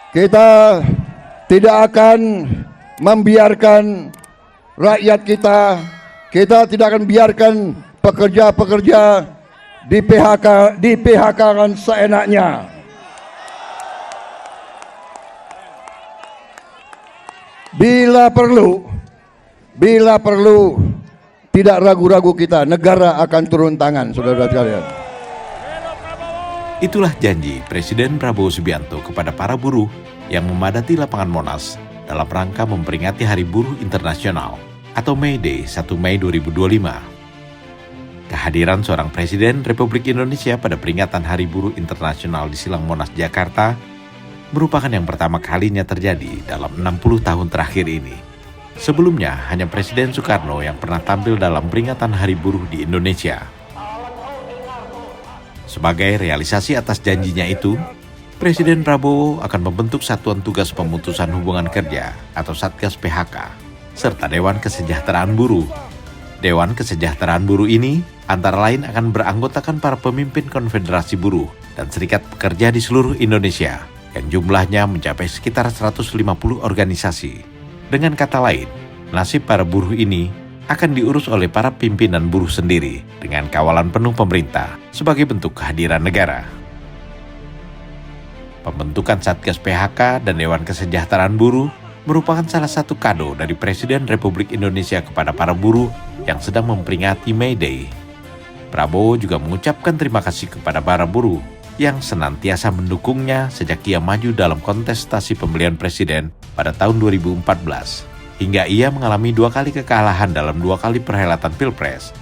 Kita tidak akan membiarkan rakyat kita tidak akan biarkan pekerja-pekerja di PHK-kan seenaknya. Bila perlu, tidak ragu-ragu kita, negara akan turun tangan, saudara sekalian. Itulah janji Presiden Prabowo Subianto kepada para buruh yang memadati lapangan Monas dalam rangka memperingati Hari Buruh Internasional atau May Day 1 Mei 2025. Kehadiran seorang Presiden Republik Indonesia pada peringatan Hari Buruh Internasional di Silang Monas, Jakarta merupakan yang pertama kalinya terjadi dalam 60 tahun terakhir ini. Sebelumnya, hanya Presiden Soekarno yang pernah tampil dalam peringatan Hari Buruh di Indonesia. Sebagai realisasi atas janjinya itu, Presiden Prabowo akan membentuk Satuan Tugas Pemutusan Hubungan Kerja atau Satgas PHK, serta Dewan Kesejahteraan Buruh. Dewan Kesejahteraan Buruh ini antara lain akan beranggotakan para pemimpin konfederasi buruh dan serikat pekerja di seluruh Indonesia, yang jumlahnya mencapai sekitar 150 organisasi. Dengan kata lain, nasib para buruh ini akan diurus oleh para pimpinan buruh sendiri dengan kawalan penuh pemerintah sebagai bentuk kehadiran negara. Pembentukan Satgas PHK dan Dewan Kesejahteraan Buruh merupakan salah satu kado dari Presiden Republik Indonesia kepada para buruh yang sedang memperingati May Day. Prabowo juga mengucapkan terima kasih kepada para buruh yang senantiasa mendukungnya sejak ia maju dalam kontestasi pemilihan presiden pada tahun 2014. Hingga ia mengalami 2 kali kekalahan dalam 2 kali perhelatan Pilpres.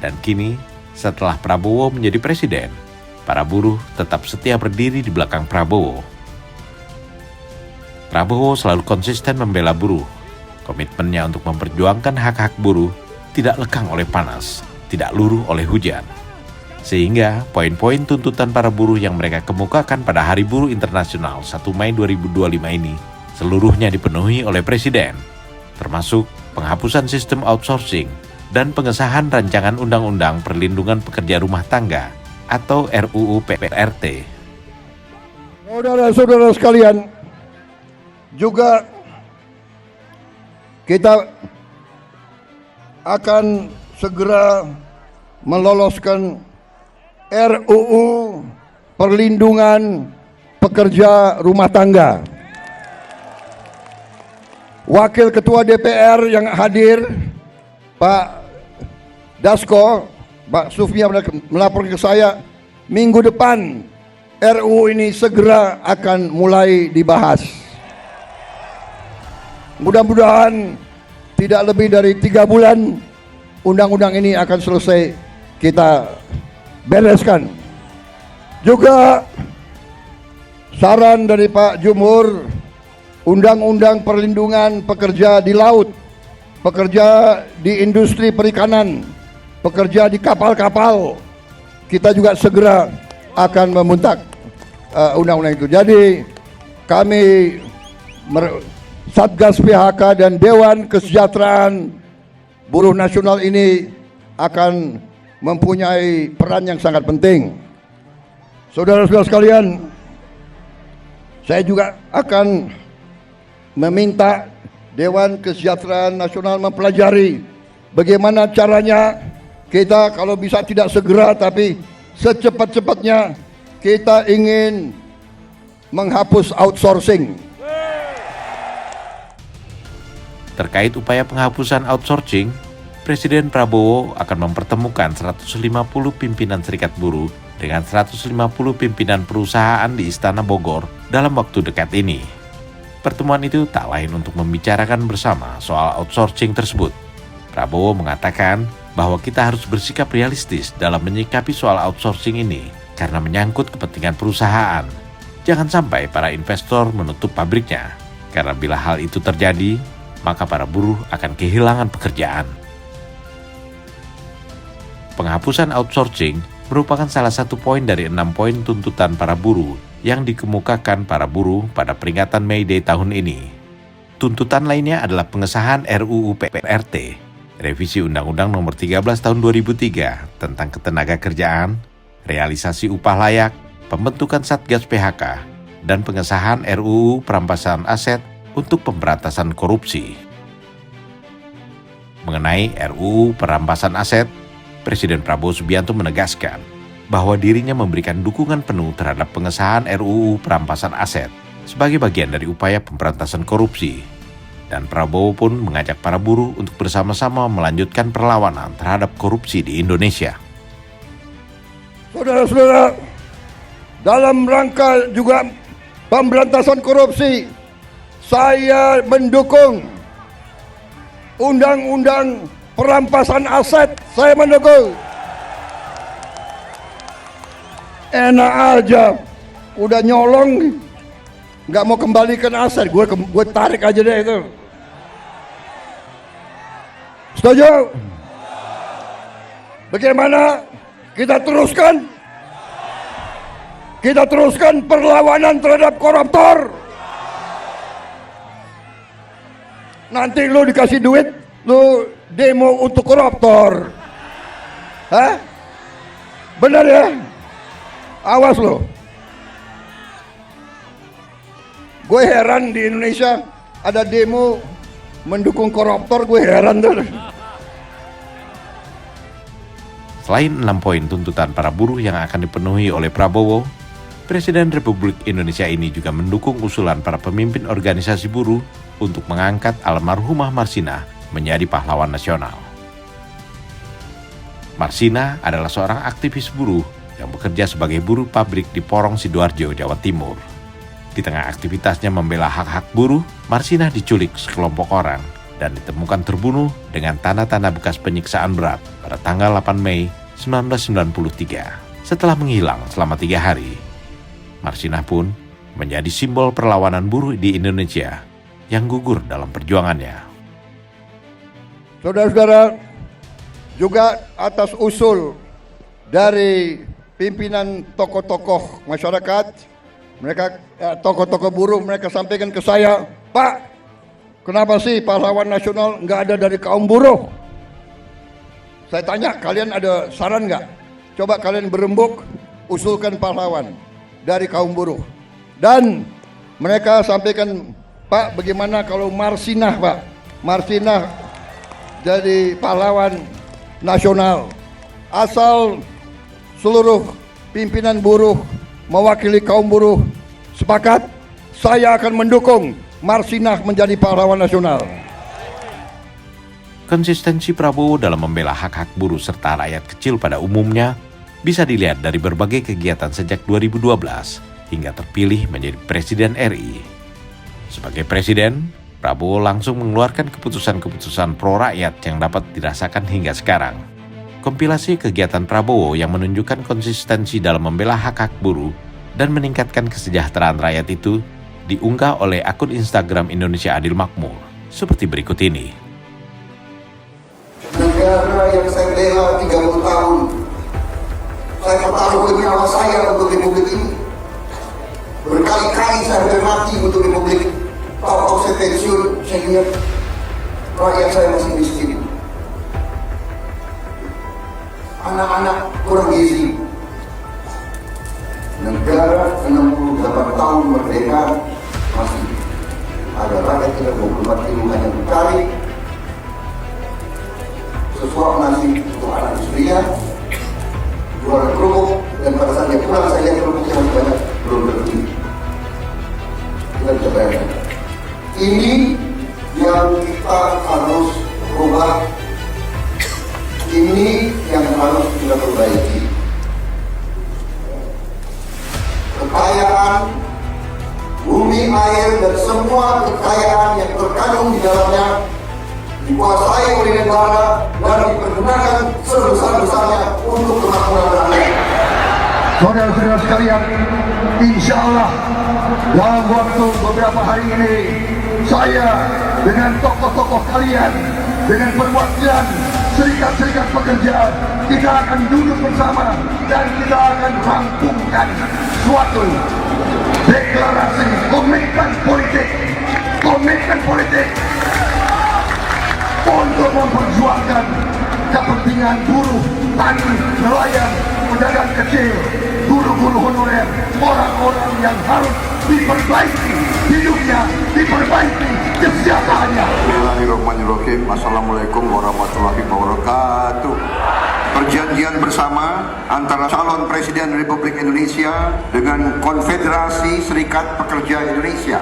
Dan kini, setelah Prabowo menjadi presiden, para buruh tetap setia berdiri di belakang Prabowo. Prabowo selalu konsisten membela buruh. Komitmennya untuk memperjuangkan hak-hak buruh tidak lekang oleh panas, tidak luruh oleh hujan. Sehingga poin-poin tuntutan para buruh yang mereka kemukakan pada Hari Buruh Internasional 1 Mei 2025 ini seluruhnya dipenuhi oleh Presiden, termasuk penghapusan sistem outsourcing dan pengesahan rancangan Undang-Undang Perlindungan Pekerja Rumah Tangga atau RUU PPRT. Saudara-saudara sekalian, juga kita akan segera meloloskan RUU Perlindungan Pekerja Rumah Tangga. Wakil Ketua DPR yang hadir, Pak Dasko, Pak Sufmi melapor ke saya, minggu depan RUU ini segera akan mulai dibahas. Mudah-mudahan tidak lebih dari 3 bulan undang-undang ini akan selesai kita bereskan. Juga saran dari Pak Jumhur, Undang-Undang Perlindungan Pekerja di Laut, pekerja di industri perikanan, pekerja di kapal-kapal, kita juga segera akan memuntak undang-undang itu. Jadi kami Satgas PHK dan Dewan Kesejahteraan Buruh Nasional ini akan mempunyai peran yang sangat penting. Saudara-saudara sekalian, saya juga akan meminta Dewan Kesejahteraan Nasional mempelajari bagaimana caranya kita kalau bisa tidak segera tapi secepat-cepatnya kita ingin menghapus outsourcing. Terkait upaya penghapusan outsourcing, Presiden Prabowo akan mempertemukan 150 pimpinan serikat buruh dengan 150 pimpinan perusahaan di Istana Bogor dalam waktu dekat ini. Pertemuan itu tak lain untuk membicarakan bersama soal outsourcing tersebut. Prabowo mengatakan bahwa kita harus bersikap realistis dalam menyikapi soal outsourcing ini karena menyangkut kepentingan perusahaan. Jangan sampai para investor menutup pabriknya, karena bila hal itu terjadi, maka para buruh akan kehilangan pekerjaan. Penghapusan outsourcing merupakan salah satu poin dari 6 poin tuntutan para buruh yang dikemukakan para buruh pada peringatan May Day tahun ini. Tuntutan lainnya adalah pengesahan RUU PPRT, revisi Undang-Undang Nomor 13 Tahun 2003 tentang Ketenagakerjaan, realisasi upah layak, pembentukan Satgas PHK, dan pengesahan RUU Perampasan Aset untuk pemberantasan korupsi. Mengenai RUU Perampasan Aset, Presiden Prabowo Subianto menegaskan bahwa dirinya memberikan dukungan penuh terhadap pengesahan RUU Perampasan Aset sebagai bagian dari upaya pemberantasan korupsi. Dan Prabowo pun mengajak para buruh untuk bersama-sama melanjutkan perlawanan terhadap korupsi di Indonesia. Saudara-saudara, dalam rangka juga pemberantasan korupsi, saya mendukung Undang-Undang Perampasan Aset. Saya mendukung. Enak aja, udah nyolong, nggak mau kembalikan aset, gue tarik aja deh itu. Setuju? Bagaimana kita teruskan? Kita teruskan perlawanan terhadap koruptor. Nanti lu dikasih duit, lu demo untuk koruptor. Hah? Benar ya? Awas lo. Gue heran di Indonesia ada demo mendukung koruptor, gue heran tuh. Selain 6 poin tuntutan para buruh yang akan dipenuhi oleh Prabowo, Presiden Republik Indonesia ini juga mendukung usulan para pemimpin organisasi buruh untuk mengangkat almarhumah Marsina menjadi pahlawan nasional. Marsina adalah seorang aktivis buruh yang bekerja sebagai buruh pabrik di Porong Sidoarjo, Jawa Timur. Di tengah aktivitasnya membela hak-hak buruh, Marsina diculik sekelompok orang dan ditemukan terbunuh dengan tanda-tanda bekas penyiksaan berat pada tanggal 8 Mei 1993. Setelah menghilang selama 3 hari, Marsina pun menjadi simbol perlawanan buruh di Indonesia yang gugur dalam perjuangannya. Saudara-saudara, juga atas usul dari pimpinan tokoh-tokoh masyarakat, mereka tokoh-tokoh buruh, mereka sampaikan ke saya, Pak, kenapa sih pahlawan nasional nggak ada dari kaum buruh? Saya tanya, kalian ada saran nggak? Coba kalian berembuk, usulkan pahlawan dari kaum buruh. Dan mereka sampaikan, Pak, bagaimana kalau Marsinah, Pak? Marsinah jadi pahlawan nasional. Asal seluruh pimpinan buruh mewakili kaum buruh sepakat, saya akan mendukung Marsinah menjadi pahlawan nasional. Konsistensi Prabowo dalam membela hak-hak buruh serta rakyat kecil pada umumnya bisa dilihat dari berbagai kegiatan sejak 2012 hingga terpilih menjadi Presiden RI. Sebagai Presiden, Prabowo langsung mengeluarkan keputusan-keputusan pro rakyat yang dapat dirasakan hingga sekarang. Kompilasi kegiatan Prabowo yang menunjukkan konsistensi dalam membela hak-hak buruh dan meningkatkan kesejahteraan rakyat itu diunggah oleh akun Instagram Indonesia Adil Makmur seperti berikut ini. Negara yang saya bela 30 tahun, saya bertaruh demi nyawa saya untuk republik ini. Berkali-kali saya hampir mati untuk republik. Tahu saya pensiun, saya ingat rakyat saya masih miskin, anak-anak kurang gizi. Negara 68 tahun merdeka, masih ada rakyat kita 24 ribu hanya mencari sesuap nasi untuk anak istrinya, jualan kerupuk, dan pada saat dia pulang saya lihat kerupuknya masih banyak belum berbunyi. Kita bisa bayangkan. Ini yang kita harus rubah. Ini yang harus kita perbaiki. Kekayaan bumi, air, dan semua kekayaan yang terkandung di dalamnya dikuasai oleh negara dan dipergunakan sebesar-besarnya untuk kemakmuran rakyat. Saudara-saudara sekalian, insya Allah dalam waktu beberapa hari ini, saya dengan tokoh-tokoh kalian, dengan perwakilan serikat-serikat pekerja, kita akan duduk bersama dan kita akan rampungkan suatu deklarasi komitmen politik untuk memperjuangkan kepentingan buruh, tani, nelayan, pedagang kecil, buruh guru-guru honorer, orang-orang yang harus diperbaiki hidupnya, diperbaiki kesehatannya. Bismillahirrahmanirrahim. Assalamualaikum warahmatullahi wabarakatuh. Perjanjian bersama antara calon Presiden Republik Indonesia dengan Konfederasi Serikat Pekerja Indonesia.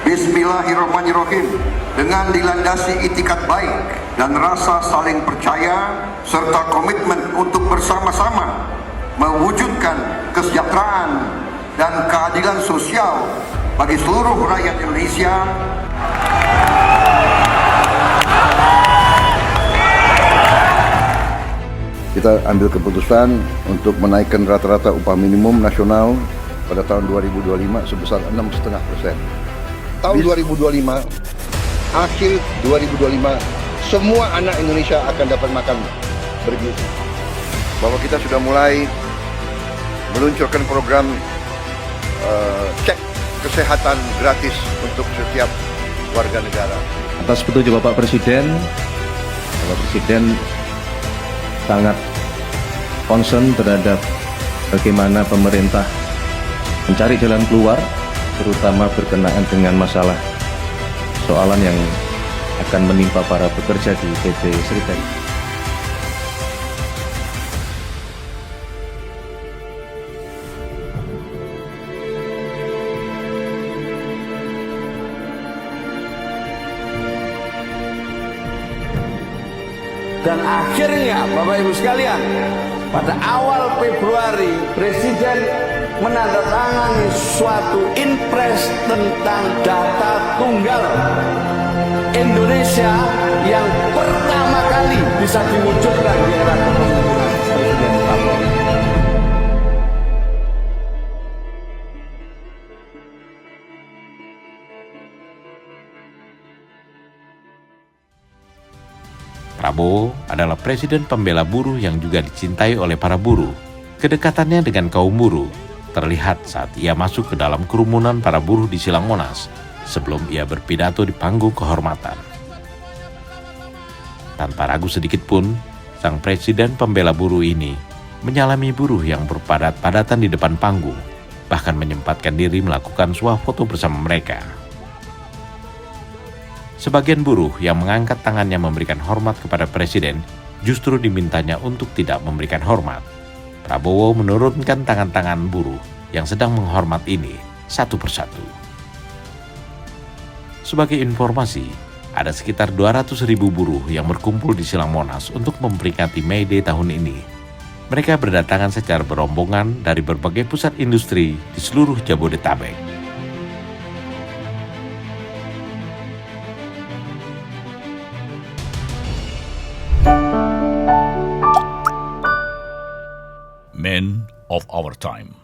Bismillahirrahmanirrahim. Dengan dilandasi itikat baik dan rasa saling percaya serta komitmen untuk bersama-sama mewujudkan kesejahteraan dan keadilan sosial bagi seluruh rakyat Indonesia. Kita ambil keputusan untuk menaikkan rata-rata upah minimum nasional pada tahun 2025 sebesar 6,5%. Tahun 2025, akhir 2025, semua anak Indonesia akan dapat makan bergizi. Bahwa kita sudah mulai meluncurkan program cek kesehatan gratis untuk setiap warga negara. Atas petunjuk Bapak Presiden sangat concern terhadap bagaimana pemerintah mencari jalan keluar, terutama berkenaan dengan masalah soalan yang akan menimpa para pekerja di PT Serikat. Dan akhirnya Bapak Ibu sekalian, pada awal Februari Presiden menandatangani suatu impres tentang data tunggal Indonesia yang pertama kali bisa diwujudkan di era kepemimpinan Presiden Prabowo. Prabowo adalah presiden pembela buruh yang juga dicintai oleh para buruh. Kedekatannya dengan kaum buruh terlihat saat ia masuk ke dalam kerumunan para buruh di Silang Monas sebelum ia berpidato di panggung kehormatan. Tanpa ragu sedikit pun, sang presiden pembela buruh ini menyalami buruh yang berpadat-padatan di depan panggung, bahkan menyempatkan diri melakukan swafoto bersama mereka. Sebagian buruh yang mengangkat tangannya memberikan hormat kepada presiden justru dimintanya untuk tidak memberikan hormat. Prabowo menurunkan tangan-tangan buruh yang sedang menghormat ini satu persatu. Sebagai informasi, ada sekitar 200.000 buruh yang berkumpul di Silang Monas untuk memperingati May Day tahun ini. Mereka berdatangan secara berombongan dari berbagai pusat industri di seluruh Jabodetabek. Men of our time.